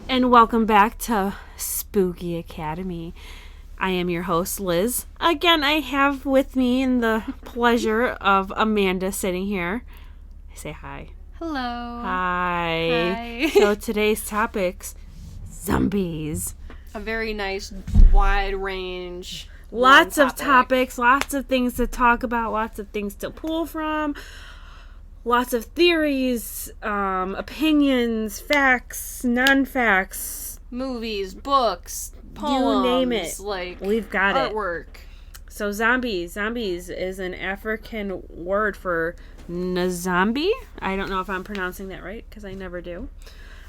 And welcome back to Spooky Academy. I am your host, Liz. Again, I have with me in the pleasure of Amanda sitting here. Say hi. Hello. Hi. Hi. So today's topic's zombies. A very nice wide range. Lots of topic. topics, lots of things to talk about, lots of things to pull from. Lots of theories, opinions, facts, non-facts. Movies, books, poems. You name it. Like, we've got artwork. it. So zombies. Zombies is an African word for Nzambi. I don't know if I'm pronouncing that right, because I never do.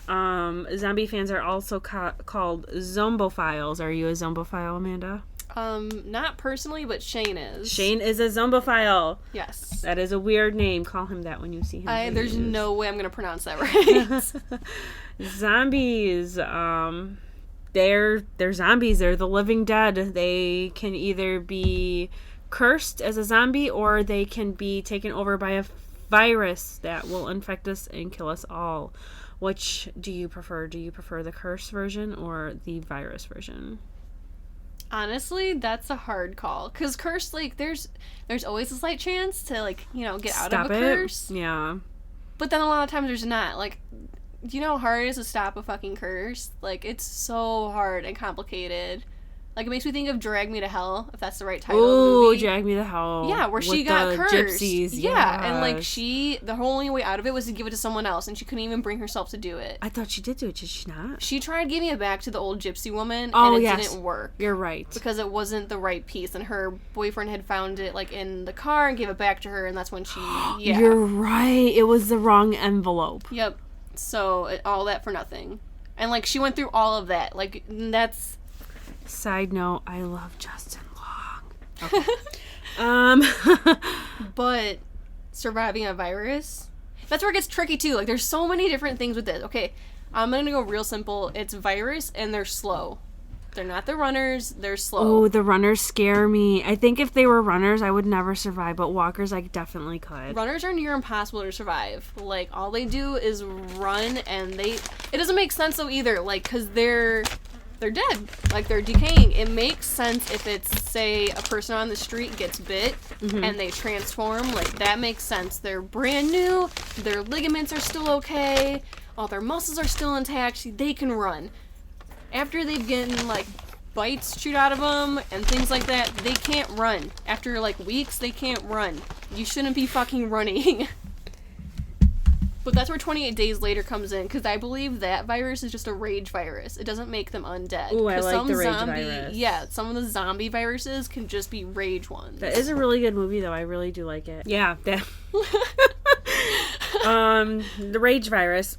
Zombie fans are also called zombophiles. Are you a zombophile, Amanda? Not personally, but Shane is. Shane is a zombophile. Yes. That is a weird name. Call him that when you see him. There's no way I'm going to pronounce that right. Zombies, they're zombies. They're the living dead. They can either be cursed as a zombie or they can be taken over by a virus that will infect us and kill us all. Which do you prefer? Do you prefer the curse version or the virus version? Honestly, that's a hard call. Because curse, like, there's always a slight chance to, like, you know, get out of a curse. Yeah. But then a lot of times there's not. Like, do you know how hard it is to stop a fucking curse? Like, it's so hard and complicated. Like, it makes me think of Drag Me to Hell, if that's the right title of the movie. Drag Me to Hell. Yeah, where she got cursed. Gypsies. Yeah, and, like, the only way out of it was to give it to someone else, and she couldn't even bring herself to do it. I thought she did do it, did she not? She tried giving it back to the old gypsy woman, and it didn't work. You're right. Because it wasn't the right piece, and her boyfriend had found it, like, in the car and gave it back to her, and that's when she, yeah. You're right. It was the wrong envelope. Yep. So, all that for nothing. And, like, she went through all of that. Like, that's... Side note, I love Justin Long. Okay. But surviving a virus, that's where it gets tricky too. Like, there's so many different things with this. Okay, I'm gonna go real simple. It's virus and they're slow. They're not the runners, they're slow. Oh, the runners scare me. I think if they were runners, I would never survive, but walkers, I definitely could. Runners are near impossible to survive. Like, all they do is run, and it doesn't make sense though either. Like, because they're dead. Like, they're decaying. It makes sense if it's, say, a person on the street gets bit and they transform. Like, that makes sense. They're brand new. Their ligaments are still okay. All their muscles are still intact. They can run. After they've gotten, like, bites shoot out of them and things like that, they can't run. After, like, weeks, they can't run. You shouldn't be fucking running. But that's where 28 Days Later comes in, because I believe that virus is just a rage virus. It doesn't make them undead. Ooh, I like the rage virus. Yeah, some of the zombie viruses can just be rage ones. That is a really good movie, though. I really do like it. Yeah. The rage virus,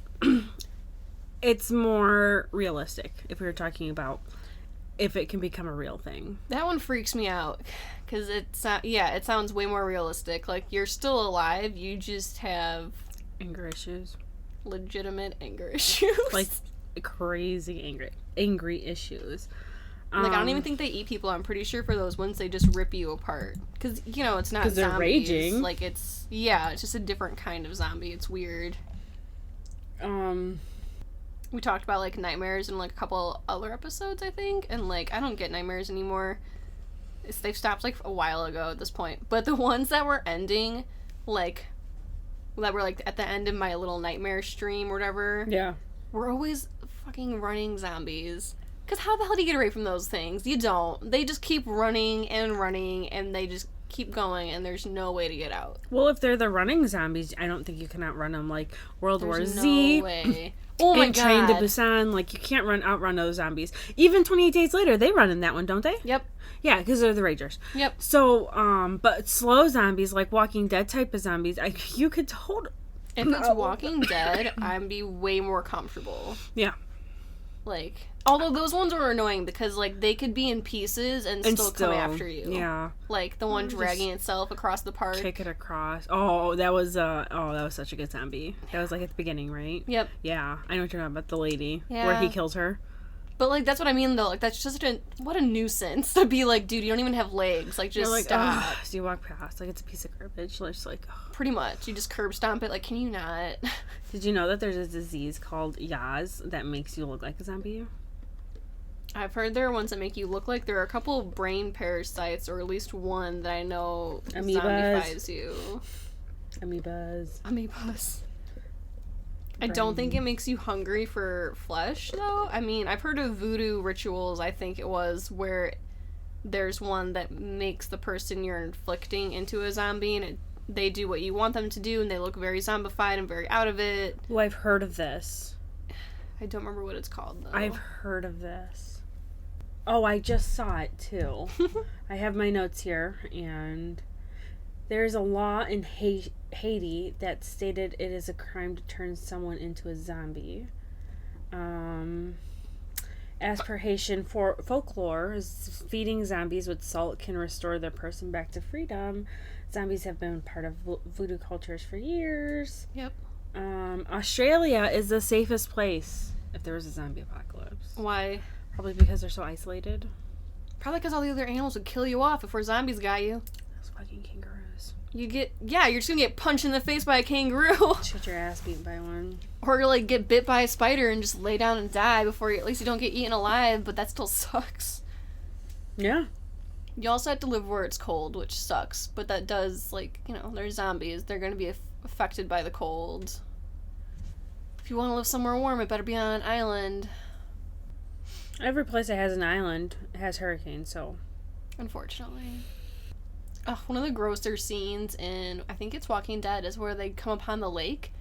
it's more realistic, if we were talking about if it can become a real thing. That one freaks me out, because it sounds way more realistic. Like, you're still alive, you just have... anger issues. Legitimate anger issues. Like, crazy angry issues. Like, I don't even think they eat people. I'm pretty sure for those ones, they just rip you apart. Because, you know, it's not zombies. Because they're raging. Like, it's just a different kind of zombie. It's weird. We talked about, like, nightmares in, like, a couple other episodes, I think. And, like, I don't get nightmares anymore. They've stopped, like, a while ago at this point. But the ones that were ending, like... that were, like, at the end of my little nightmare stream or whatever. Yeah. We're always fucking running zombies. Because how the hell do you get away from those things? You don't. They just keep running, and they just keep going, and there's no way to get out. Well, if they're the running zombies, I don't think you can outrun them. Like, World War Z. No way. Oh my god. Train to Busan. Like, you can't outrun those zombies. Even 28 Days Later, they run in that one, don't they? Yep. Yeah, because they're the Ragers. Yep. So, but slow zombies, like Walking Dead type of zombies, you could totally... If it's Walking Dead, I'd be way more comfortable. Yeah. Like, although those ones were annoying because, like, they could be in pieces and still come after you. Yeah. Like, the one dragging itself across the park. Kick it across. That was such a good zombie. That was, like, at the beginning, right? Yep. Yeah. I know what you're talking about, the lady. Yeah. Where he kills her. But, like, that's what I mean, though. Like, that's just what a nuisance to be like, dude, you don't even have legs. Like, just like, stop. So you walk past, like, it's a piece of garbage. Just like, Pretty much. You just curb stomp it. Like, can you not? Did you know that there's a disease called Yaz that makes you look like a zombie? I've heard there are ones that make you look like there are a couple of brain parasites, or at least one that I know zombifies you. Amoebas. I don't think it makes you hungry for flesh, though. I mean, I've heard of voodoo rituals, I think it was, where there's one that makes the person you're inflicting into a zombie, and they do what you want them to do, and they look very zombified and very out of it. Oh, I've heard of this. I don't remember what it's called, though. I've heard of this. Oh, I just saw it, too. I have my notes here, and there's a law in Haiti that stated it is a crime to turn someone into a zombie. As per Haitian folklore, feeding zombies with salt can restore their person back to freedom. Zombies have been part of voodoo cultures for years. Yep. Australia is the safest place if there was a zombie apocalypse. Why? Probably because they're so isolated. Probably because all the other animals would kill you off before zombies got you. Those fucking kangaroos. You're just gonna get punched in the face by a kangaroo. Get your ass beaten by one. Or, like, get bit by a spider and just lay down and die before at least you don't get eaten alive, but that still sucks. Yeah. You also have to live where it's cold, which sucks, but that does, like, they're zombies. They're gonna be affected by the cold. If you want to live somewhere warm, it better be on an island. Every place that has an island has hurricanes, so. Unfortunately. One of the grosser scenes in, I think it's Walking Dead, is where they come upon the lake,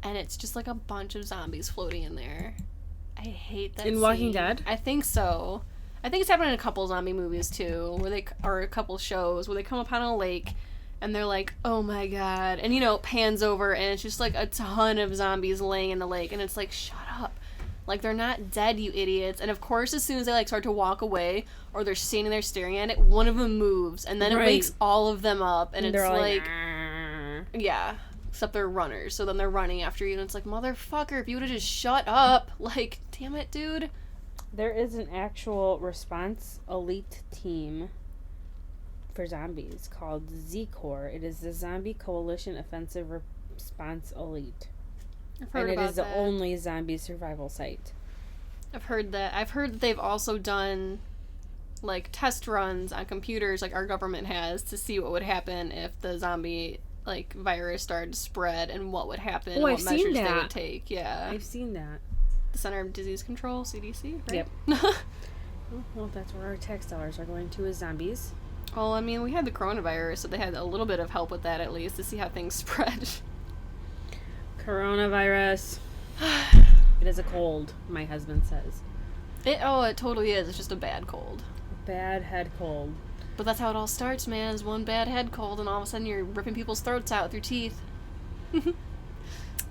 and it's just like a bunch of zombies floating in there. I hate that In scene. Walking Dead? I think so. I think it's happened in a couple zombie movies, too, or a couple shows, where they come upon a lake, and they're like, oh my god, and it pans over, and it's just like a ton of zombies laying in the lake, and it's like, shut up. Like, they're not dead, you idiots. And of course, as soon as they, like, start to walk away, or they're standing there staring at it, one of them moves, and then it wakes all of them up, and it's like, yeah, except they're runners, so then they're running after you, and it's like, motherfucker, if you would've just shut up, like, damn it, dude. There is an actual response elite team for zombies called Z-Corps. It is the Zombie Coalition Offensive Response Elite. I've heard and it about is the that. only zombie survival site. I've heard that. I've heard that they've also done, like, test runs on computers, like our government has, to see what would happen if the zombie, like, virus started to spread and what would happen and what measures they would take. Yeah. I've seen that. The Center of Disease Control, CDC, right? Yep. Well, that's where our tax dollars are going to, is zombies. Well, I mean, we had the coronavirus, so they had a little bit of help with that, at least, to see how things spread. Coronavirus. It is a cold, my husband says. It totally is. It's just a bad cold. Bad head cold. But that's how it all starts, man, is one bad head cold, and all of a sudden you're ripping people's throats out with your teeth.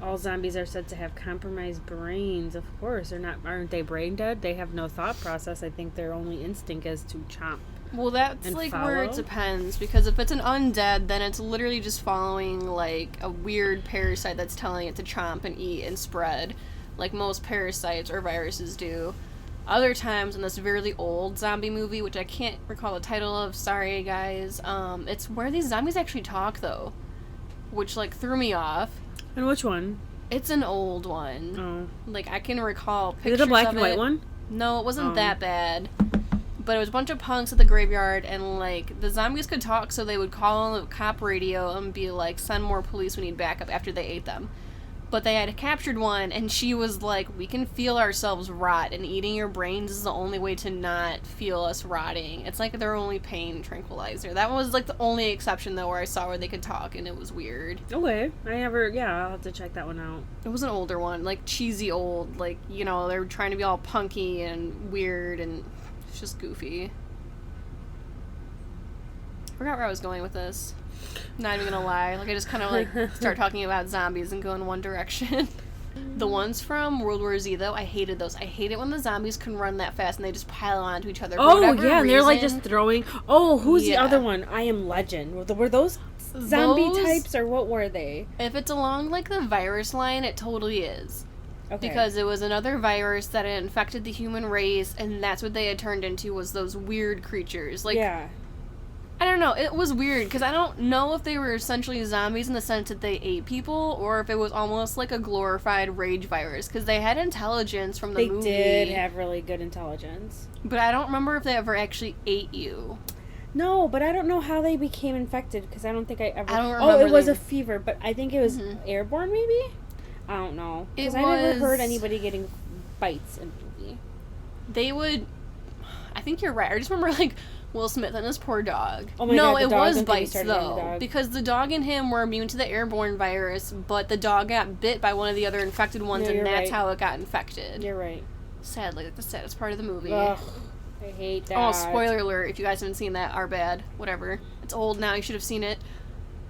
All zombies are said to have compromised brains. Of course, aren't they brain dead? They have no thought process. I think their only instinct is to chomp. Well, that's, and like, follow? where it depends, because if it's an undead, then it's literally just following, like, a weird parasite that's telling it to chomp and eat and spread, like most parasites or viruses do. Other times, in this really old zombie movie, which I can't recall the title of, sorry guys, it's where these zombies actually talk, though, which, like, threw me off. And which one? It's an old one. Oh. Like, I can recall pictures of it. Is it a black and white one? No, it wasn't that bad. But it was a bunch of punks at the graveyard, and, like, the zombies could talk, so they would call on the cop radio and be like, send more police, we need backup, after they ate them. But they had captured one, and she was like, we can feel ourselves rot, and eating your brains is the only way to not feel us rotting. It's like their only pain tranquilizer. That was, like, the only exception, though, where I saw where they could talk, and it was weird. Okay. I'll have to check that one out. It was an older one, like, cheesy old, like, they were trying to be all punky and weird, and it's just goofy. I forgot where I was going with this. Not even gonna lie. Like, I just kind of, like, start talking about zombies and go in one direction. The ones from World War Z, though, I hated those. I hate it when the zombies can run that fast and they just pile onto each other. For Oh, whatever yeah, and they're like reason. just throwing. Oh, who's the Yeah. other one? I Am Legend. Were those zombie Those- types or what were they? If it's along like the virus line, it totally is. Okay. Because it was another virus that had infected the human race, and that's what they had turned into, was those weird creatures. Like, yeah. I don't know, it was weird, because I don't know if they were essentially zombies in the sense that they ate people, or if it was almost like a glorified rage virus, because they had intelligence from the They movie. did have really good intelligence. But I don't remember if they ever actually ate you. No, but I don't know how they became infected because I don't think I ever. I don't Oh, remember it was them. a fever, but I think it was Mhm. airborne, maybe. I don't know because It I never heard was- anybody getting bites in the movie. They would... I think you're right. I just remember, like, Will Smith and his poor dog. Oh my no, God, the it dog, was don't get me bites, started on the though. dog. Because the dog and him were immune to the airborne virus, but the dog got bit by one of the other infected ones, No, and you're that's right. how it got infected. You're right. Sadly, like the saddest part of the movie. Ugh, I hate that. Oh, spoiler alert, if you guys haven't seen that, our bad. Whatever. It's old now, you should have seen it.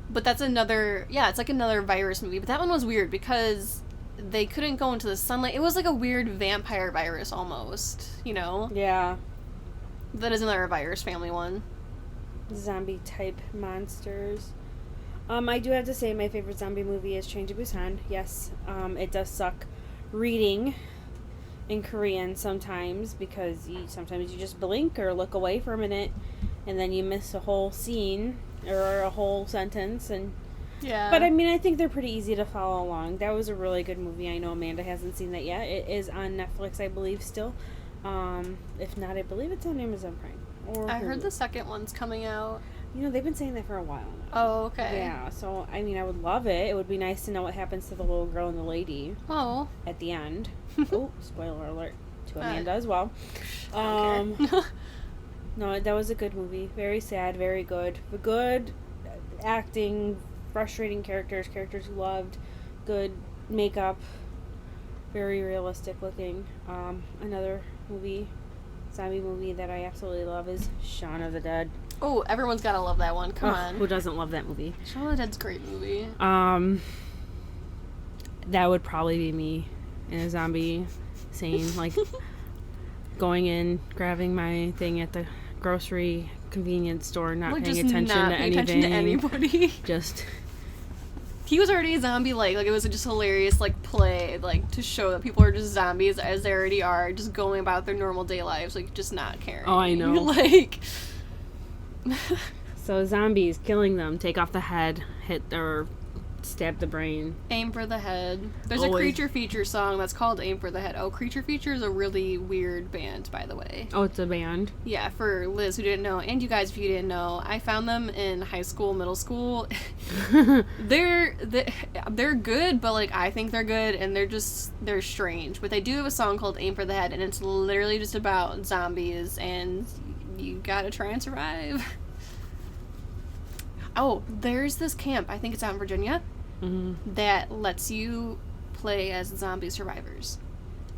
But that's another... Yeah, it's like another virus movie. But that one was weird because they couldn't go into the sunlight. It was like a weird vampire virus almost, you know? Yeah, That is another virus family one. zombie type monsters. I do have to say my favorite zombie movie is Train to Busan. Yes, it does suck reading in Korean sometimes because sometimes you just blink or look away for a minute and then you miss a whole scene or a whole sentence. And Yeah. but I mean, I think they're pretty easy to follow along. That was a really good movie. I know Amanda hasn't seen that yet. It is on Netflix, I believe, still. If not, I believe it's on Amazon Prime. Or I heard Hulu. the second one's coming out. You know, they've been saying that for a while now. Oh, okay. Yeah, so, I mean, I would love it. It would be nice to know what happens to the little girl and the lady Oh. at the end. Oh, spoiler alert to Amanda as well. Okay. No, that was a good movie. Very sad, very good. Good acting, frustrating characters you loved, good makeup, very realistic looking. Another movie, zombie movie that I absolutely love is Shaun of the Dead. Oh, everyone's gotta love that one. Come Ugh, who on. doesn't love that movie? Shaun of the Dead's a great movie. That would probably be me in a zombie scene, like going in, grabbing my thing at the grocery convenience store, not Like, paying just attention not to paying anything. attention to anybody. Just He was already a zombie, like it was just hilarious, like, play, like, to show that people are just zombies as they already are, just going about their normal day lives, like, just not caring. Oh, I know. Like... so zombies, killing them, take off the head, hit or stab the brain. Aim for the Head. There's Always. a Creature Feature song that's called Aim for the Head. Oh, Creature Feature is a really weird band, by the way. Oh, it's a band. Yeah, for Liz who didn't know, and you guys if you didn't know, I found them in high school, middle school. they're good, but like I think they're good, and they're strange. But they do have a song called Aim for the Head, and it's literally just about zombies, and you gotta try and survive. Oh, there's this camp, I think it's out in Virginia, that lets you play as zombie survivors.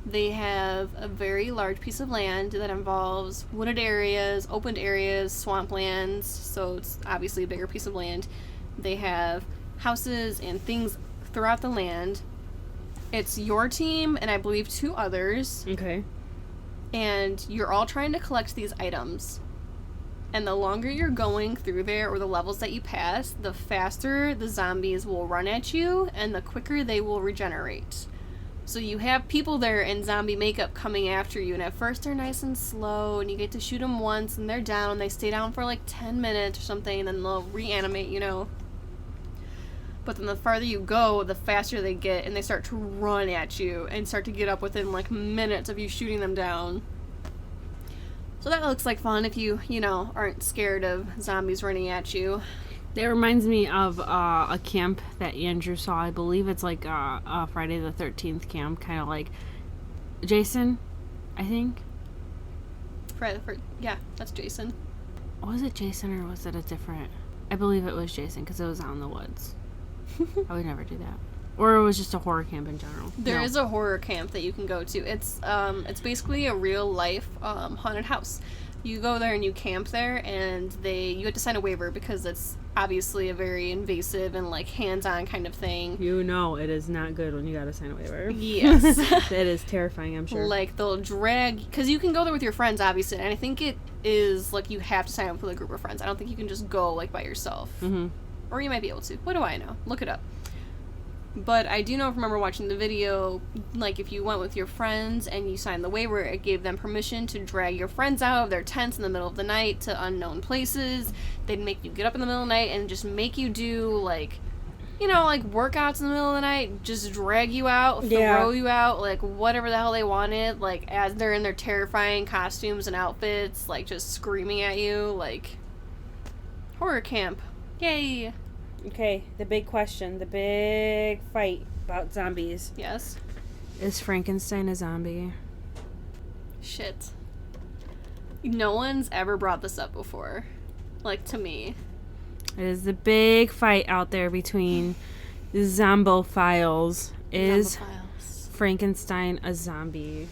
They have a very large piece of land that involves wooded areas, open areas, swamplands, so it's obviously a bigger piece of land. They have houses and things throughout the land. It's your team and I believe 2 others, Okay. and you're all trying to collect these items. And the longer you're going through there, or the levels that you pass, the faster the zombies will run at you, and the quicker they will regenerate. So you have people there in zombie makeup coming after you, and at first they're nice and slow, and you get to shoot them once, and they're down, and they stay down for like 10 minutes or something, and then they'll reanimate, you know. But then the farther you go, the faster they get, and they start to run at you, and start to get up within like minutes of you shooting them down. So that looks like fun if you know, aren't scared of zombies running at you. That reminds me of a camp that Andrew saw. I believe it's like a Friday the 13th camp, kind of like Jason, I think. Yeah, that's Jason. Was it Jason or was it a different? I believe it was Jason because it was out in the woods. I would never do that. Or it was just a horror camp in general. There is a horror camp that you can go to. It's basically a real life haunted house. You go there and you camp there, and you have to sign a waiver because it's obviously a very invasive and like hands-on kind of thing. You know it is not good when you gotta sign a waiver. Yes. It is terrifying, I'm sure. Like they'll drag, because you can go there with your friends obviously, and I think it is like you have to sign up with a group of friends. I don't think you can just go like by yourself. Mm-hmm. Or you might be able to. What do I know? Look it up. But I do remember watching the video, like if you went with your friends and you signed the waiver, it gave them permission to drag your friends out of their tents in the middle of the night to unknown places. They'd make you get up in the middle of the night and just make you do like, you know, like workouts in the middle of the night, just drag you out, throw you out, like whatever the hell they wanted, like as they're in their terrifying costumes and outfits, like just screaming at you, like horror camp. Yay. Okay, the big question, the big fight about zombies. Yes. Is Frankenstein a zombie? Shit. No one's ever brought this up before. Like, to me. It is the big fight out there between zombophiles. Is Zombophiles. Frankenstein a zombie?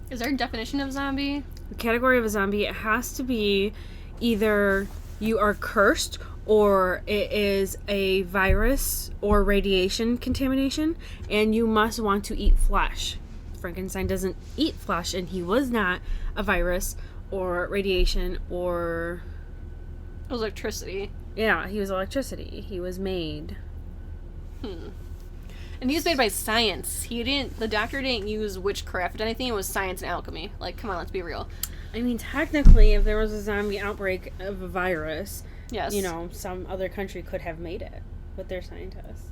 Is there a definition of zombie? The category of a zombie, it has to be either you are cursed or it is a virus or radiation contamination, and you must want to eat flesh. Frankenstein doesn't eat flesh, and he was not a virus or radiation or... It was electricity. Yeah, he was electricity. He was made. And he was made by science. The doctor didn't use witchcraft or anything. It was science and alchemy. Like, come on, let's be real. I mean, technically, if there was a zombie outbreak of a virus... Yes. You know, some other country could have made it with their scientists.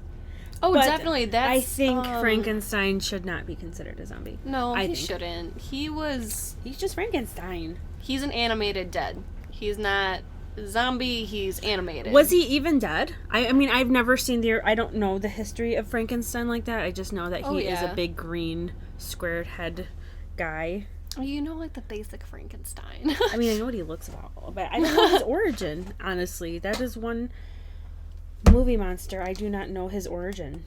Oh, But definitely. That's, I think Frankenstein should not be considered a zombie. No, I he think. shouldn't. He's just Frankenstein. He's an animated dead. He's not a zombie, he's animated. Was he even dead? I mean, I've never seen I don't know the history of Frankenstein like that. I just know that he is a big green squared head guy. You know, like the basic Frankenstein. I mean, I know what he looks like, but I don't know his origin, honestly. That is one movie monster. I do not know his origin.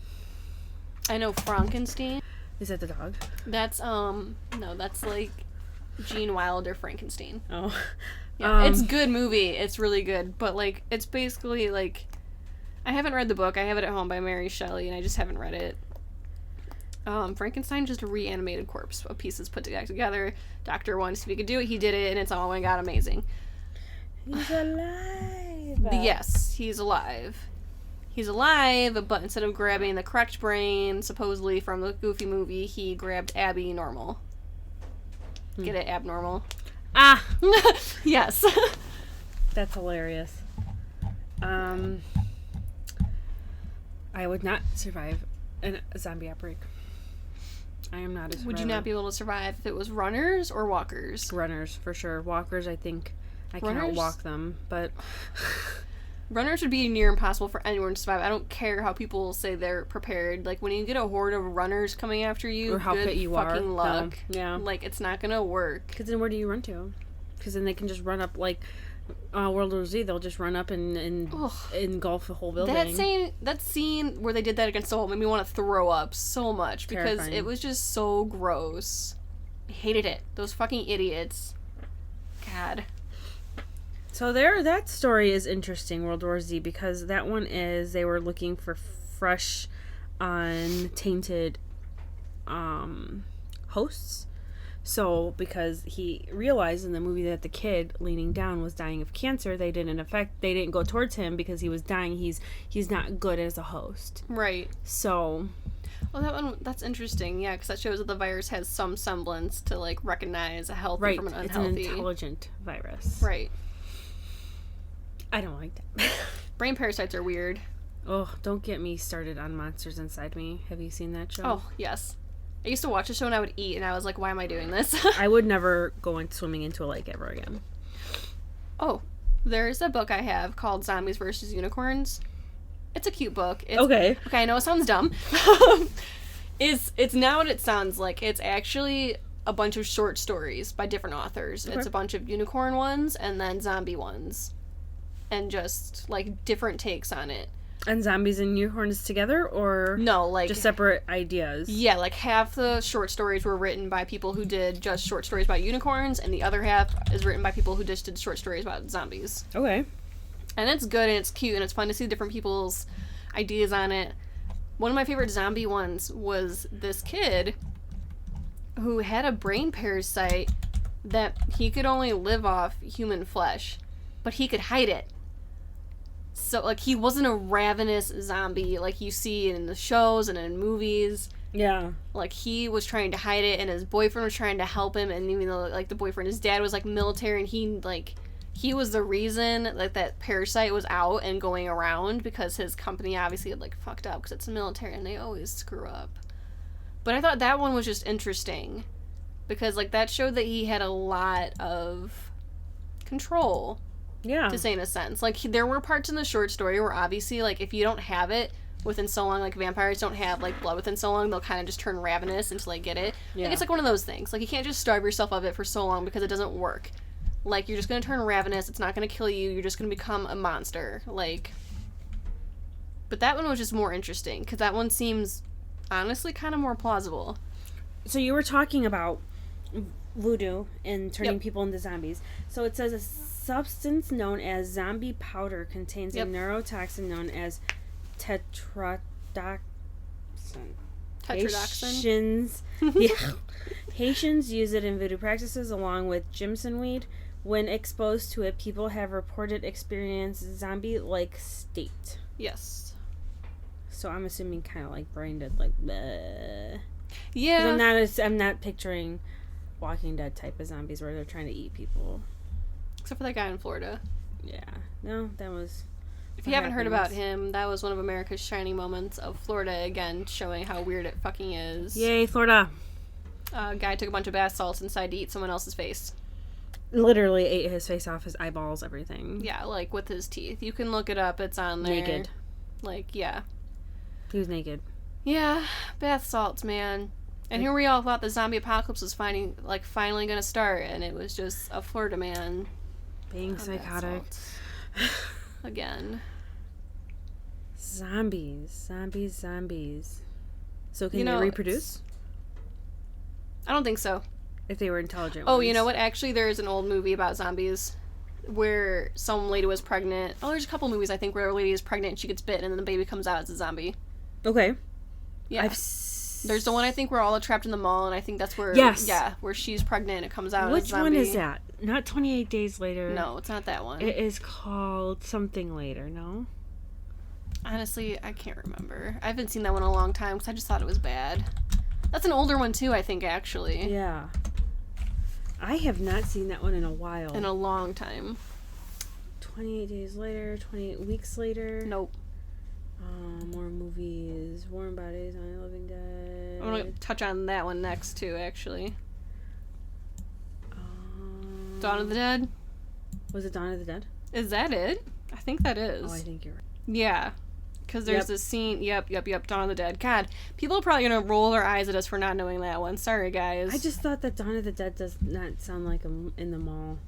I know Frankenstein. Is that the dog? That's, no, that's like Gene Wilder Frankenstein. Oh. Yeah, it's a good movie. It's really good. But, like, it's basically, like, I haven't read the book. I have it at home by Mary Shelley, and I just haven't read it. Frankenstein, just a reanimated corpse of pieces put together. Doctor wanted to see if he could do it. He did it, and it's oh my god, amazing. He's alive. Yes, he's alive. He's alive, but instead of grabbing the correct brain, supposedly from the Goofy movie, he grabbed Abby Normal. Get it, abnormal? Ah! Yes. That's hilarious. I would not survive a zombie outbreak. I am not a survivor. Would you not be able to survive if it was runners or walkers? Runners, for sure. Walkers, I think I cannot walk them, but... Runners would be near impossible for anyone to survive. I don't care how people say they're prepared. Like, when you get a horde of runners coming after you, or how good fit you fucking are. luck. No. Yeah. Like, it's not gonna work. Because then where do you run to? Because then they can just run up, like, World War Z, they'll just run up and engulf the whole building. That scene where they did that against the wall made me want to throw up so much because Terrifying. it was just so gross. I hated it. Those fucking idiots. God. So that story is interesting, World War Z, because that one is they were looking for fresh, untainted hosts. So, because he realized in the movie that the kid leaning down was dying of cancer, they didn't go towards him because he was dying. He's not good as a host. Right. So, well, that's interesting. Yeah, because that shows that the virus has some semblance to like recognize a healthy from an unhealthy. It's an intelligent virus. Right. I don't like that. Brain parasites are weird. Oh, don't get me started on Monsters Inside Me. Have you seen that show? Oh, yes. I used to watch a show and I would eat and I was like, why am I doing this? I would never go swimming into a lake ever again. Oh, there's a book I have called Zombies vs. Unicorns. It's a cute book. Okay, I know it sounds dumb. It's not what it sounds like. It's actually a bunch of short stories by different authors. Okay. It's a bunch of unicorn ones and then zombie ones. And just, like, different takes on it. And zombies and unicorns together, or No, like just separate ideas? yeah, like half the short stories were written by people who did just short stories about unicorns, and the other half is written by people who just did short stories about zombies. Okay. And it's good and it's cute and it's fun to see different people's ideas on it. One of my favorite zombie ones was this kid who had a brain parasite that he could only live off human flesh, but he could hide it. So, like, he wasn't a ravenous zombie like you see in the shows and in movies. Yeah. Like, he was trying to hide it, and his boyfriend was trying to help him, and even though, like, the boyfriend, his dad was, like, military, and he was the reason, like, that parasite was out and going around, because his company obviously had, like, fucked up, because it's the military, and they always screw up. But I thought that one was just interesting, because, like, that showed that he had a lot of control. Yeah. To say in a sense. Like, there were parts in the short story where obviously, like, if you don't have it within so long, like, vampires don't have, like, blood within so long, they'll kind of just turn ravenous until they get it. Yeah. Like, it's like one of those things. Like, you can't just starve yourself of it for so long because it doesn't work. Like, you're just gonna turn ravenous, it's not gonna kill you, you're just gonna become a monster. Like, but that one was just more interesting, because that one seems, honestly, kind of more plausible. So you were talking about voodoo and turning Yep. people into zombies. So it says a substance known as zombie powder contains Yep. a neurotoxin known as tetrodotoxin. Tetrodotoxin? Haitians, yeah, Haitians use it in voodoo practices along with Jimson weed. When exposed to it, people have reported experience zombie-like state. Yes. So I'm assuming kind of like brain dead, like bleh. 'Cause Yeah. I'm not picturing Walking Dead type of zombies where they're trying to eat people. Except for that guy in Florida. Yeah. No, that was... If you haven't heard about him, that was one of America's shining moments of Florida, again, showing how weird it fucking is. Yay, Florida. A guy took a bunch of bath salts inside to eat someone else's face. Literally ate his face off, his eyeballs, everything. Yeah, like, with his teeth. You can look it up, it's on there. Naked. Like, yeah. He was naked. Yeah, bath salts, man. And here we all thought the zombie apocalypse was finally gonna start, and it was just a Florida man. Being on bath psychotic. salts. Again. Zombies. So can You know, they reproduce? I don't think so. If they were intelligent Oh, ones. you know what? Actually, there is an old movie about zombies where some lady was pregnant. Oh, there's a couple movies, I think, where a lady is pregnant and she gets bit and then the baby comes out as a zombie. Okay. Yeah. There's the one, I think, where all are trapped in the mall, and I think that's where... Yes. Yeah, where she's pregnant and it comes out as a Which zombie. one is that? Not 28 Days Later. No, it's not that one. It is called something later, no? Honestly, I can't remember. I haven't seen that one in a long time because I just thought it was bad. That's an older one, too, I think, actually. Yeah. I have not seen that one in a while. In a long time. 28 Days Later, 28 Weeks Later. Nope. More movies. Warm Bodies, On the Living Dead. I'm going to touch on that one next, too, actually. Dawn of the Dead? Was it Dawn of the Dead? Is that it? I think that is. Oh, I think you're right. Yeah. Because there's Yep. this scene. Yep. Dawn of the Dead. God, people are probably going to roll their eyes at us for not knowing that one. Sorry, guys. I just thought that Dawn of the Dead does not sound like in the mall.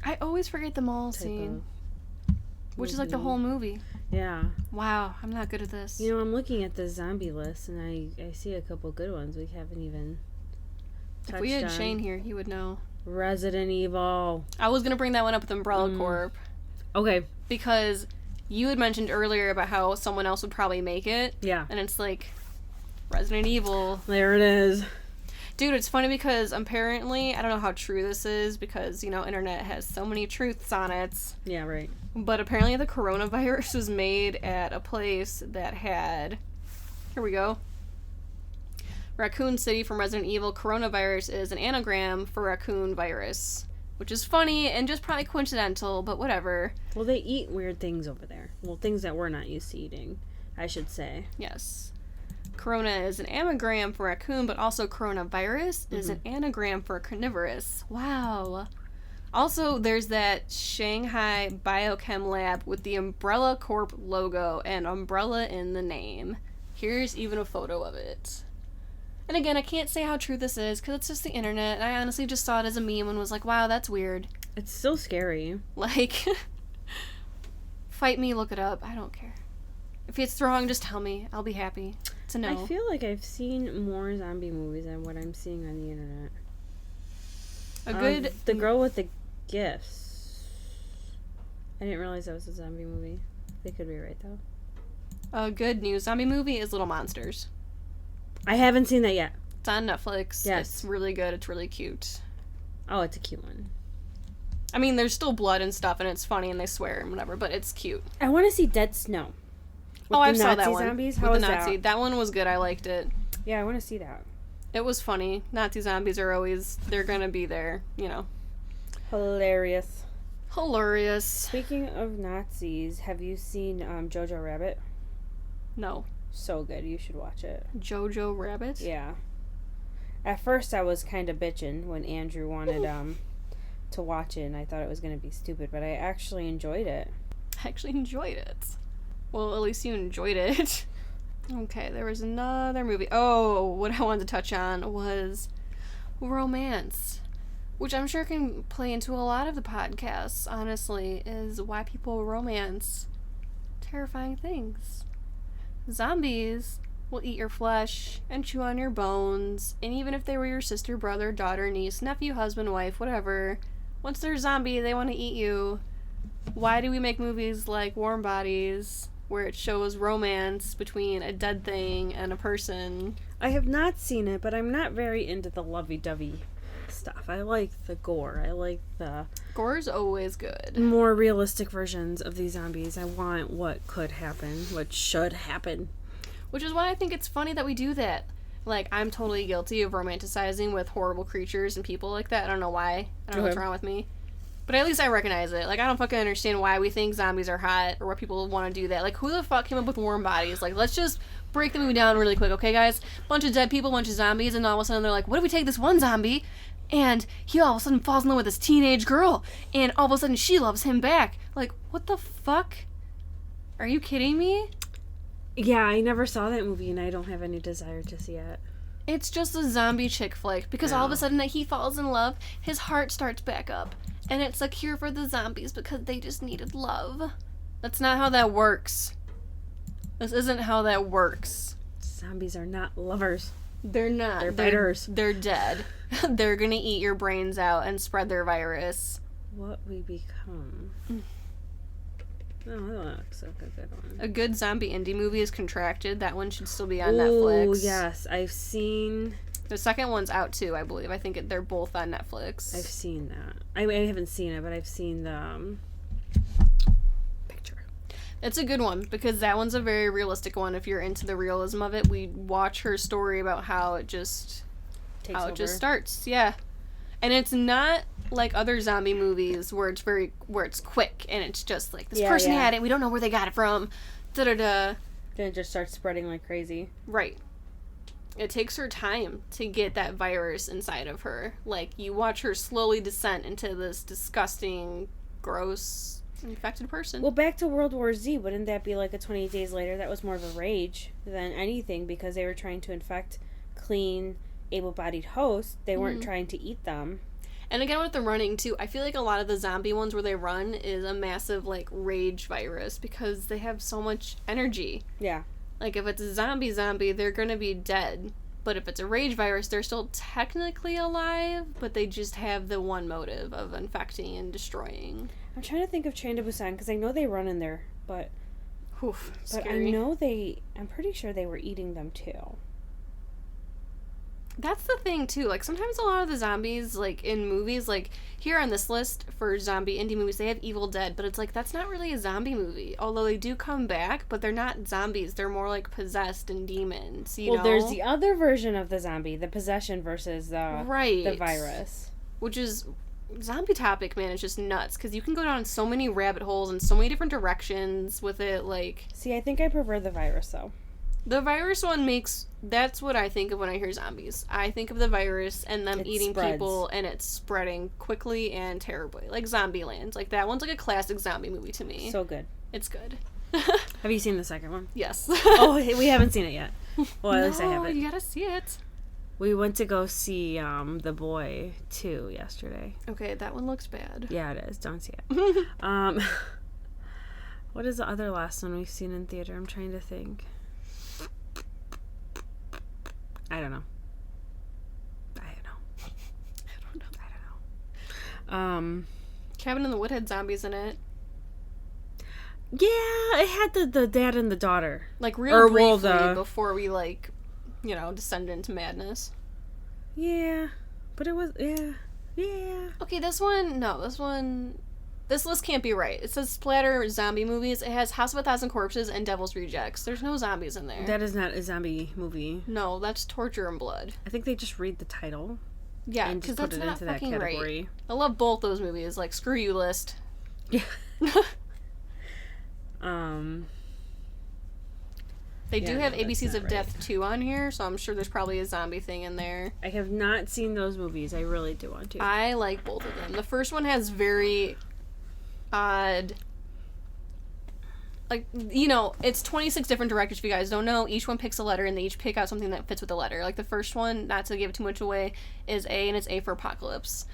I always forget the mall Type scene. of Which is like the movie. whole movie. Yeah. Wow, I'm not good at this. You know, I'm looking at the zombie list, and I see a couple good ones we haven't even touched if we had on. Shane here, he would know. Resident Evil. I was going to bring that one up with Umbrella Mm. Corp. Okay. Because you had mentioned earlier about how someone else would probably make it. Yeah. And it's like, Resident Evil. There it is. Dude, it's funny because apparently, I don't know how true this is because, you know, internet has so many truths on it. Yeah, right. But apparently the coronavirus was made at a place that had... Here we go. Raccoon City from Resident Evil. Coronavirus is an anagram for raccoon virus. Which is funny and just probably coincidental, but whatever. Well, they eat weird things over there. Well, things that we're not used to eating, I should say. Yes. Corona is an anagram for raccoon, but also coronavirus is an anagram for carnivorous. Wow. Also, there's that Shanghai Biochem lab with the Umbrella Corp logo and umbrella in the name. Here's even a photo of it. And again, I can't say how true this is because it's just the internet. And I honestly just saw it as a meme and was like, wow, that's weird. It's still scary. Like, fight me, look it up. I don't care. If it's wrong, just tell me. I'll be happy to know. I feel like I've seen more zombie movies than what I'm seeing on the internet. A good... The girl with the gifts. I didn't realize that was a zombie movie. They could be right, though. A good new zombie movie is Little Monsters. I haven't seen that yet. It's on Netflix. Yes. It's really good. It's really cute. Oh, it's a cute one. I mean, there's still blood and stuff, and it's funny, and they swear and whatever, but it's cute. I want to see Dead Snow. Oh, I saw that one. Zombies? With How the was Nazi. that? That one was good. I liked it. Yeah, I want to see that. It was funny. Nazi zombies are always, they're gonna be there, you know. Hilarious. Hilarious. Speaking of Nazis, have you seen Jojo Rabbit? No. So good. You should watch it. Jojo Rabbit? Yeah. At first, I was kind of bitching when Andrew wanted to watch it, and I thought it was going to be stupid, but I actually enjoyed it. I actually enjoyed it. Well, at least you enjoyed it. Okay, there was another movie. Oh, what I wanted to touch on was romance, which I'm sure can play into a lot of the podcasts, honestly, is why people romance terrifying things. Zombies will eat your flesh and chew on your bones, and even if they were your sister, brother, daughter, niece, nephew, husband, wife, whatever, once they're a zombie, they want to eat you. Why do we make movies like Warm Bodies, where it shows romance between a dead thing and a person? I have not seen it, but I'm not very into the lovey-dovey stuff. I like the gore. I like the Gore's always good. more realistic versions of these zombies. I want what could happen, what should happen. Which is why I think it's funny that we do that. Like, I'm totally guilty of romanticizing with horrible creatures and people like that. I don't know why. I don't know what's wrong with me. But at least I recognize it. Like, I don't fucking understand why we think zombies are hot or why people want to do that. Like, who the fuck came up with Warm Bodies? Like, let's just break the movie down really quick, okay, guys? Bunch of dead people, bunch of zombies, and all of a sudden they're like, what if we take this one zombie and he all of a sudden falls in love with this teenage girl and all of a sudden she loves him back? Like, what the fuck? Are you kidding me? Yeah, I never saw that movie, and I don't have any desire to see it. It's just a zombie chick flick because all of a sudden that he falls in love, his heart starts back up. And it's a cure for the zombies because they just needed love. That's not how that works. This isn't how that works. Zombies are not lovers. They're not. They're biters. They're dead. They're gonna eat your brains out and spread their virus. What we become. Oh, that looks like a good one. A good zombie indie movie is Contracted. That one should still be on Ooh, Netflix. yes. I've seen... The second one's out too, I believe. I think they're both on Netflix. I've seen that. I haven't seen it, but I've seen the picture. It's a good one because that one's a very realistic one. If you're into the realism of it, we watch her story about how it just just starts. Yeah, and it's not like other zombie movies where it's quick and it's just like this person had it. We don't know where they got it from. Da da da. Then it just starts spreading like crazy. Right. It takes her time to get that virus inside of her. Like, you watch her slowly descend into this disgusting, gross, infected person. Well, back to World War Z, wouldn't that be like a 28 Days Later? That was more of a rage than anything because they were trying to infect clean, able-bodied hosts. They weren't trying to eat them. And again, with the running, too, I feel like a lot of the zombie ones where they run is a massive, like, rage virus because they have so much energy. Yeah. Like, if it's a zombie, they're gonna be dead. But if it's a rage virus, they're still technically alive, but they just have the one motive of infecting and destroying. I'm trying to think of Train to Busan, because I know they run in there, but... Oof, But scary. I know I'm pretty sure they were eating them, too. That's the thing, too. Like, sometimes a lot of the zombies, like, in movies, like, here on this list for zombie indie movies, they have Evil Dead, but it's like, that's not really a zombie movie. Although they do come back, but they're not zombies. They're more, like, possessed and demons, you know? There's the other version of the zombie, the possession versus the Right. virus. Which is... Zombie topic, man, is just nuts, because you can go down so many rabbit holes and so many different directions with it, like... See, I think I prefer the virus, though. The virus one makes... That's what I think of when I hear zombies. I think of the virus and them eating spreads. people, and it's spreading quickly and terribly. Like Zombieland. Like, that one's like a classic zombie movie to me. So good. It's good. Have you seen the second one? Yes. Oh, we haven't seen it yet. Well, at least I No, haven't. you gotta see it. We went to go see The Boy 2 yesterday. Okay, that one looks bad. Yeah, it is. Don't see it. What is the other last one we've seen in theater? I'm trying to think. I don't know. Cabin in the Wood had zombies in it. Yeah, it had the dad and the daughter. Like, real briefly before we, like, descended into madness. Yeah. But it was, yeah. Okay, this list can't be right. It says splatter zombie movies. It has House of a Thousand Corpses and Devil's Rejects. There's no zombies in there. That is not a zombie movie. No, that's torture and blood. I think they just read the title. Yeah, because that's not fucking right. I love both those movies. Like, screw you, list. Yeah. They do have ABCs of Death 2 on here, so I'm sure there's probably a zombie thing in there. I have not seen those movies. I really do want to. I like both of them. The first one has very odd... Like, it's 26 different directors, if you guys don't know. Each one picks a letter, and they each pick out something that fits with the letter. Like, the first one, not to give too much away, is A, and it's A for Apocalypse.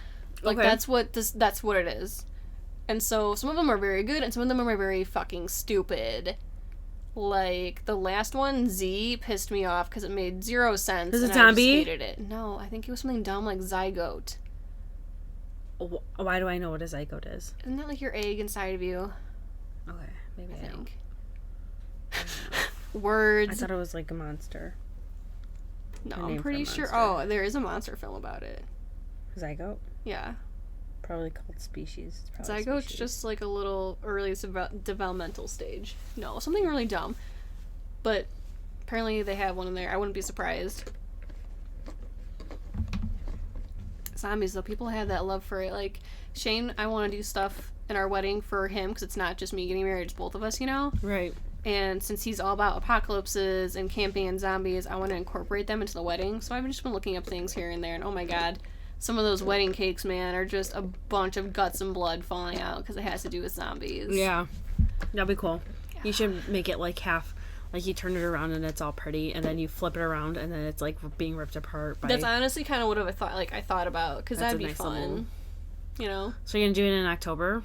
Like, okay. that's what it is. And so, some of them are very good, and some of them are very fucking stupid. Like, the last one, Z, pissed me off, because it made zero sense. Is it and zombie? I just hated it. No, I think it was something dumb like zygote. Why do I know what a zygote is? Isn't that like your egg inside of you? Okay. Maybe I think. Words. I thought it was like a monster. No, I'm pretty sure. Oh, there is a monster film about it. Zygote? Yeah. Probably called Species. Zygote's just like a little early developmental stage. No, something really dumb. But apparently they have one in there. I wouldn't be surprised. Zombies, though. People have that love for it. Like, Shane, I want to do stuff in our wedding for him because it's not just me getting married, it's both of us, Right. And since he's all about apocalypses and camping and zombies, I want to incorporate them into the wedding. So I've just been looking up things here and there, and oh my god, some of those wedding cakes, man, are just a bunch of guts and blood falling out because it has to do with zombies. Yeah. That'd be cool. Yeah. You should make it like half, like you turn it around and it's all pretty, and then you flip it around and then it's like being ripped apart by... That's honestly kind of what I thought about, because that'd be nice fun. So you're gonna do it in October?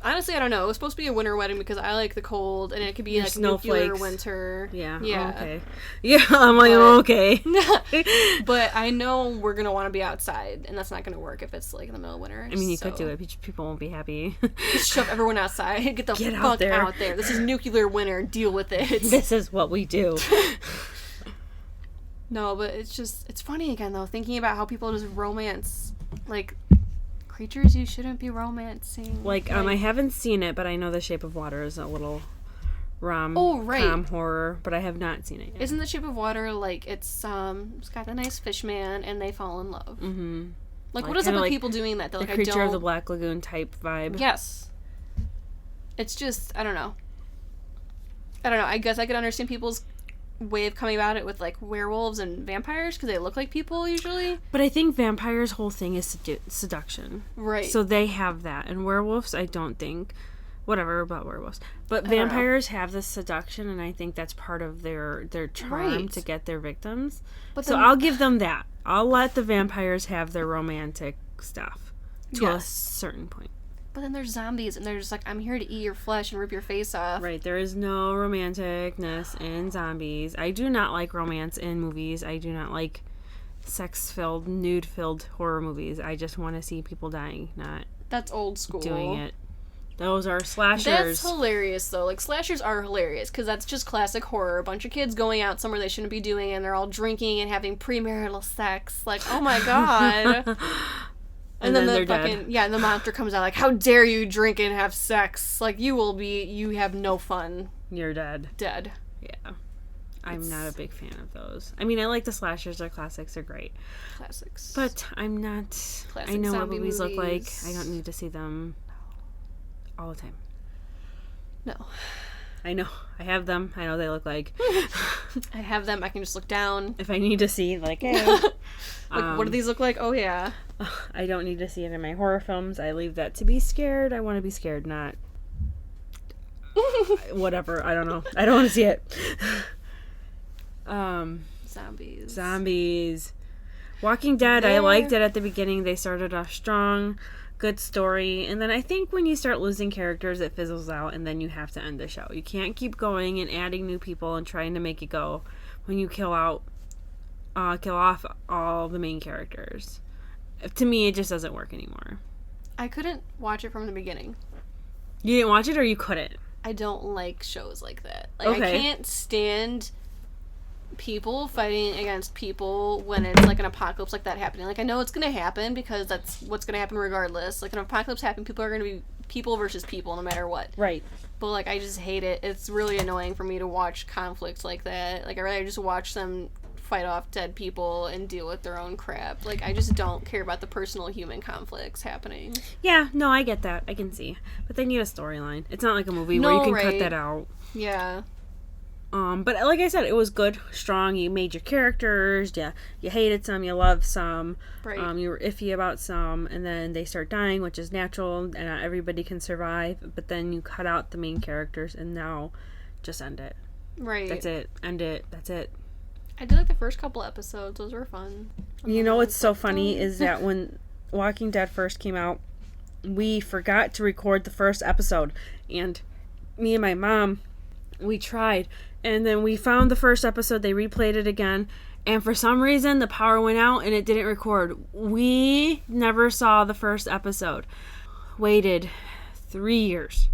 Honestly, I don't know. It was supposed to be a winter wedding because I like the cold, and it could be like nuclear winter. Yeah. Yeah. Oh, okay. Yeah, I'm like, okay. But I know we're gonna want to be outside, and that's not gonna work if it's like in the middle of winter. I mean, you could do it. People won't be happy. Just shove everyone outside. Get the fuck out there. This is nuclear winter. Deal with it. This is what we do. No, but it's funny again though, thinking about how people just romance like creatures you shouldn't be romancing. Like, I haven't seen it, but I know The Shape of Water is a little com horror, but I have not seen it yet. Isn't The Shape of Water like it's got the nice fish man and they fall in love? Mm-hmm. Like what is up with people doing that? The Creature of the Black Lagoon type vibe. Yes. It's just I don't know. I guess I could understand people's way of coming about it with like werewolves and vampires because they look like people usually, but I think vampires' whole thing is seduction, right? So they have that, and werewolves I don't think whatever about werewolves, but vampires have this seduction, and I think that's part of their charm to get their victims. But so I'll give them that. I'll let the vampires have their romantic stuff to a certain point. But then there's zombies, and they're just like, I'm here to eat your flesh and rip your face off. Right, there is no romanticness in zombies. I do not like romance in movies. I do not like sex-filled, nude-filled horror movies. I just want to see people dying, not... That's old school. ...doing it. Those are slashers. That's hilarious, though. Like, slashers are hilarious, because that's just classic horror. A bunch of kids going out somewhere they shouldn't be doing, and they're all drinking and having premarital sex. Like, oh my god... And then the fucking dead. And the monster comes out like, how dare you drink and have sex? Like, you have no fun. You're dead. Dead. Yeah. I'm not a big fan of those. I mean, I like the slashers. They're classics. They're great. Classics. But I'm not... Classic I know what movies look like. I don't need to see them all the time. No. I know. I have them. I know they look like. I have them. I can just look down. If I need to see, like, hey. Like, what do these look like? Oh, yeah. I don't need to see it in my horror films. I leave that to be scared. I want to be scared, not... whatever. I don't know. I don't want to see it. Zombies. Walking Dead. I liked it at the beginning. They started off strong. good story, and then I think when you start losing characters, it fizzles out, and then you have to end the show. You can't keep going and adding new people and trying to make it go when you kill off all the main characters. To me, it just doesn't work anymore. I couldn't watch it from the beginning. You didn't watch it, or you couldn't? I don't like shows like that. Like, Okay. I can't stand people fighting against people when it's like an apocalypse like that happening. Like, I know it's gonna happen because that's what's gonna happen regardless. Like, an apocalypse happening, people are gonna be people versus people no matter what. Right. But like, I just hate it. It's really annoying for me to watch conflicts like that. Like, I'd rather just watch them fight off dead people and deal with their own crap. Like, I just don't care about the personal human conflicts happening. Yeah, no, I get that. I can see. But they need a storyline. It's not like a movie where you can cut that out. Yeah. But like I said, it was good, strong. You made your characters. Yeah, you hated some, you loved some. Right. You were iffy about some, and then they start dying, which is natural, and not everybody can survive. But then you cut out the main characters, and now just end it. Right. That's it. End it. That's it. I did like the first couple episodes. Those were fun. You know what's so funny is that when Walking Dead first came out, we forgot to record the first episode, and me and my mom, we tried, and then we found the first episode. They replayed it again, and for some reason the power went out and it didn't record. We never saw the first episode. Waited 3 years.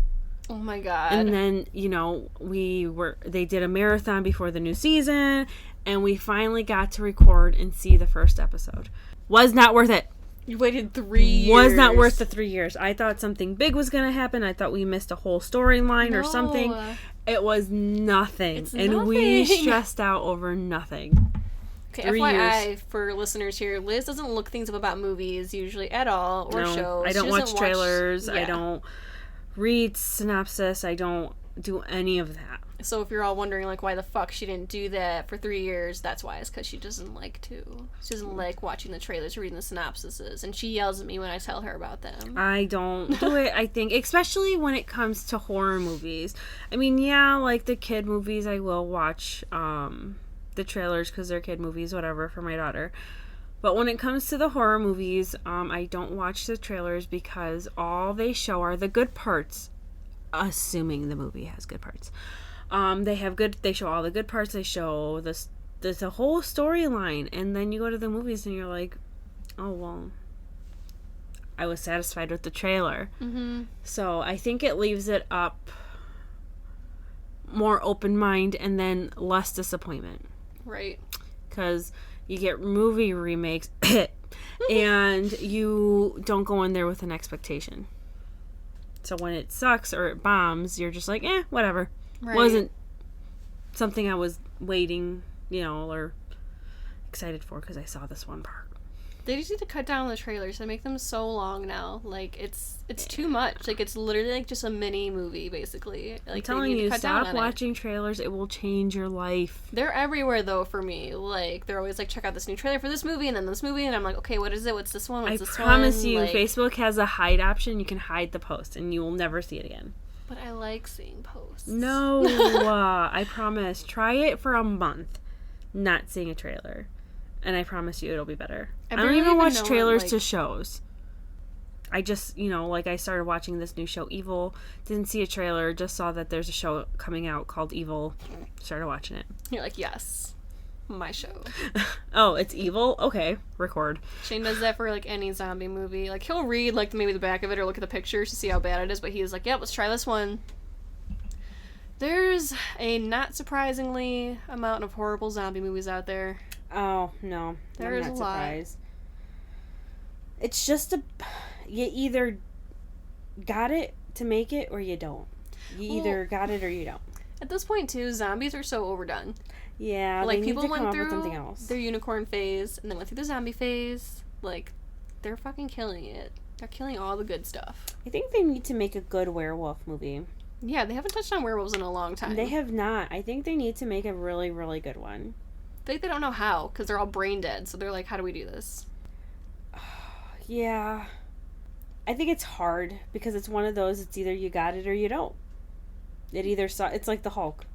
Oh my god. And then, they did a marathon before the new season, and we finally got to record and see the first episode. Was not worth it. You waited 3 years. Was not worth the 3 years. I thought something big was going to happen. I thought we missed a whole storyline or something. It was nothing. It's and nothing. We stressed out over nothing. Okay, 3 FYI, years. for listeners here, Liz doesn't look things up about movies usually at all, or No, shows. I don't She watch doesn't trailers. I yeah. don't read synopsis. I don't do any of that. So if you're all wondering, like, why the fuck she didn't do that for 3 years, that's why. It's because she doesn't like to. She doesn't like watching the trailers or reading the synopsises, and she yells at me when I tell her about them. I don't do it, I think, especially when it comes to horror movies. I mean, yeah, like the kid movies, I will watch the trailers because they're kid movies, whatever, for my daughter. But when it comes to the horror movies, I don't watch the trailers because all they show are the good parts, assuming the movie has good parts. They show all the good parts. They show the whole storyline, and then you go to the movies and you're like, oh, well, I was satisfied with the trailer. Mm-hmm. So I think it leaves it up more open mind and then less disappointment. Right. Because you get movie remakes and you don't go in there with an expectation. So when it sucks or it bombs, you're just like, whatever. Right. Wasn't something I was waiting, or excited for because I saw this one part. They just need to cut down the trailers. They make them so long now. Like, it's too much. Like, it's literally like just a mini movie, basically. Like, I'm telling they need you, to cut down stop on it. watching trailers. It will change your life. They're everywhere, though, for me. Like, they're always like, check out this new trailer for this movie, and then this movie, and I'm like, okay, what is it? What's this one? What's I this promise one? you, Like, Facebook has a hide option. You can hide the post, and you will never see it again. But I like seeing posts. No, I promise. Try it for a month, not seeing a trailer, and I promise you it'll be better. I don't barely even even watch know, trailers like- to shows. I just, I started watching this new show, Evil. Didn't see a trailer, just saw that there's a show coming out called Evil. Started watching it. You're like, yes, my show. Oh, it's Evil? Okay, record. Shane does that for, like, any zombie movie. Like, he'll read, like, maybe the back of it or look at the pictures to see how bad it is, but he's like, let's try this one. There's a not surprisingly amount of horrible zombie movies out there. Oh, no. There I'm is not a lot. surprised. It's just you either got it to make it or you don't. You either got it or you don't. At this point, too, zombies are so overdone. Yeah, Like, they need people to come went up with through something else. their unicorn phase, and then went through the zombie phase. Like, they're fucking killing it. They're killing all the good stuff. I think they need to make a good werewolf movie. Yeah, they haven't touched on werewolves in a long time. They have not. I think they need to make a really, really good one. I think they don't know how, because they're all brain dead, so they're like, how do we do this? Yeah. I think it's hard because it's one of those, it's either you got it or you don't. It's like the Hulk.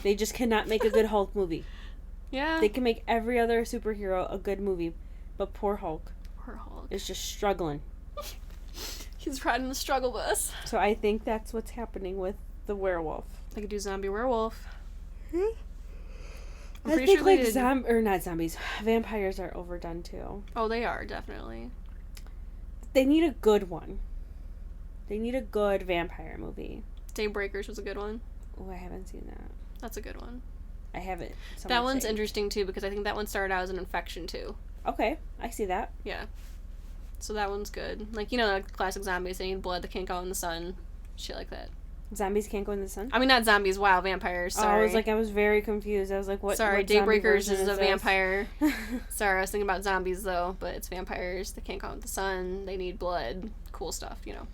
They just cannot make a good Hulk movie. Yeah. They can make every other superhero a good movie, but poor Hulk Poor Hulk. is just struggling. He's riding the struggle bus. So I think that's what's happening with the werewolf. They could do zombie werewolf. I'm I pretty think sure they like did. or not zombies. Vampires are overdone too. Oh, they are, definitely. They need a good one. They need a good vampire movie. Daybreakers was a good one. Oh, I haven't seen that. That's a good one. I haven't. That one's interesting too because I think that one started out as an infection too. Okay, I see that. Yeah. So that one's good. Like, you know, like classic zombies, they need blood, they can't go in the sun. Shit like that. Zombies can't go in the sun? I mean, not zombies, wow, vampires, sorry. I was very confused. I was like, what? Sorry, what zombie Daybreakers version is a this? vampire. Sorry, I was thinking about zombies though, but it's vampires. They can't go in the sun, they need blood. Cool stuff, you know.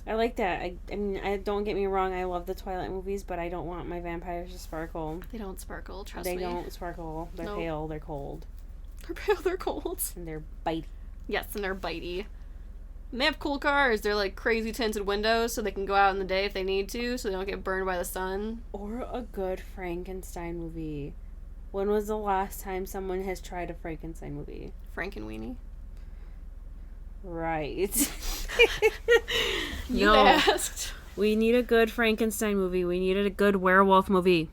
I like that. I mean, don't get me wrong. I love the Twilight movies, but I don't want my vampires to sparkle. They don't sparkle, trust They me. don't sparkle. They're Nope. pale. They're cold. They're pale, they're cold. And they're bitey. Yes, and they're bitey. And they have cool cars. They're like crazy tinted windows so they can go out in the day if they need to, so they don't get burned by the sun. Or a good Frankenstein movie. When was the last time someone has tried a Frankenstein movie? Frankenweenie. Right. You No. asked. We need a good Frankenstein movie. We needed a good werewolf movie.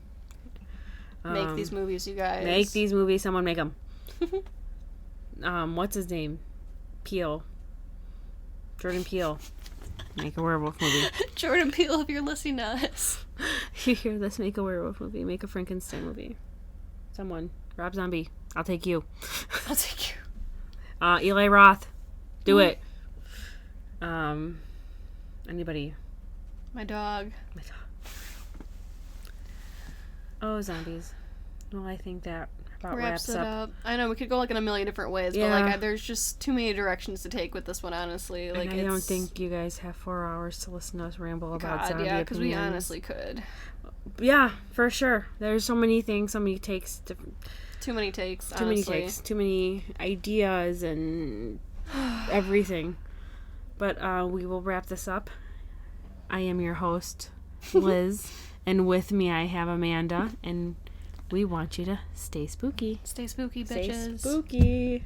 Make these movies, you guys. Make these movies. Someone make them. What's his name? Peele. Jordan Peele. Make a werewolf movie. Jordan Peele, if you're listening to us. You hear this? Make a werewolf movie. Make a Frankenstein movie. Someone. Rob Zombie. I'll take you. I'll take you. Eli Roth. Do it. Anybody. My dog. Oh, zombies. Well, I think that about Wraps it up. up. I know we could go like in a million different ways, Yeah. but like there's just too many directions to take with this one. Honestly, like And I don't think you guys have 4 hours to listen to us ramble about God, zombie yeah, because we opinions. honestly could. Yeah, for sure. There's so many things, so many takes, Too many takes. too many takes, too many ideas, and everything. But we will wrap this up. I am your host, Liz, and with me I have Amanda, and we want you to stay spooky. Stay spooky, Stay bitches. spooky.